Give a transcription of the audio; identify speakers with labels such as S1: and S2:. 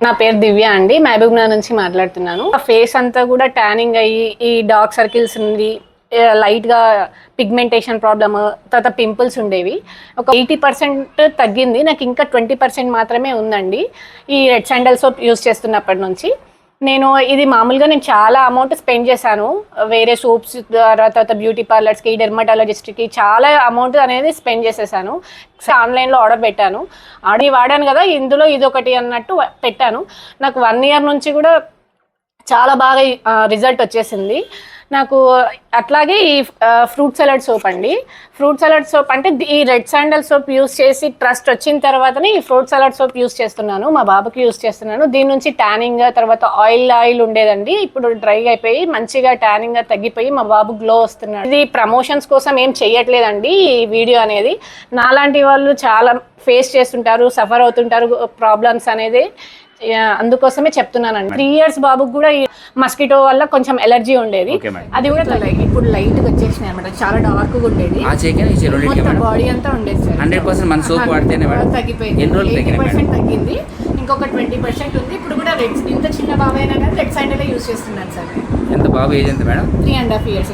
S1: నా పేరు దివ్య అండి. మహబూబ్‌నగర్ నుంచి మాట్లాడుతున్నాను. ఫేస్ అంతా కూడా ట్యానింగ్ అయ్యి, ఈ డార్క్ సర్కిల్స్ ఉంది. లైట్‌గా పిగ్మెంటేషన్ ప్రాబ్లమ్, తర్వాత పింపుల్స్ ఉండేవి. ఒక 80% తగ్గింది. నాకు ఇంకా 20% మాత్రమే ఉందండి. ఈ రెడ్ శాండల్ సోప్ యూజ్ చేస్తున్నప్పటి నుంచి. ఇది మామూలుగా నేను చాలా అమౌంట్ స్పెండ్ చేశాను. వేరే సోప్స్ ద్వారా, తర్వాత బ్యూటీ పార్లర్స్‌కి, డెర్మటాలజిస్ట్‌కి చాలా అమౌంట్ అనేది స్పెండ్ చేసేసాను. ఆన్‌లైన్‌లో ఆర్డర్ పెట్టాను. వాడాను కదా! ఇందులో ఇదొకటి అన్నట్టు పెట్టాను. నాకు 1 ఇయర్ నుంచి కూడా చాలా బాగా రిజల్ట్ వచ్చేసింది నాకు. అట్లాగే ఈ ఫ్రూట్ సలాడ్ సోప్ అండి. ఫ్రూట్ సలాడ్ సోప్ అంటే ఈ రెడ్ శాండల్ సోప్ యూస్ చేసి ట్రస్ట్ వచ్చిన తర్వాతనే ఈ ఫ్రూట్ సలాడ్ సోప్ యూస్ చేస్తున్నాను. మా బాబుకి యూస్ చేస్తున్నాను. దీని నుంచి ట్యానింగ్, తర్వాత ఆయిల్ ఉండేదండి. ఇప్పుడు డ్రై అయిపోయి మంచిగా ట్యానింగ్ తగ్గిపోయి మా బాబు గ్లో వస్తున్నాడు. ఇది ప్రమోషన్స్ కోసం ఏం చెయ్యట్లేదండి ఈ వీడియో అనేది. నాలాంటి వాళ్ళు చాలా ఫేస్ చేస్తుంటారు, సఫర్ అవుతుంటారు ప్రాబ్లమ్స్ అనేది. అందుకోసమే చెప్తున్నానండి. 3 ఇయర్స్ బాబుకి కూడా ఈ మస్కిటో వల్ల కొంచెం ఎలర్జీ ఉండేది. అది కూడా ఇప్పుడు లైట్ గా వచ్చేసినాయి అనమాట. చాలా డార్క్ గా ఉండేది. బాడీ అంతా ఉండేది సార్.
S2: 100% మన సోప్ వాడితేనే
S1: తగ్గిపోయింది. 80% తగ్గింది. ఇంకొక 20% ఉంది. ఇప్పుడు కూడా ఇంత చిన్న బాబు అయినా కానీ రెడ్ శాండల్ యూజ్ చేస్తున్నాను సార్.
S2: ఎంత బాబు ఏజ్ ఎంత మేడం?
S1: 3.5 years.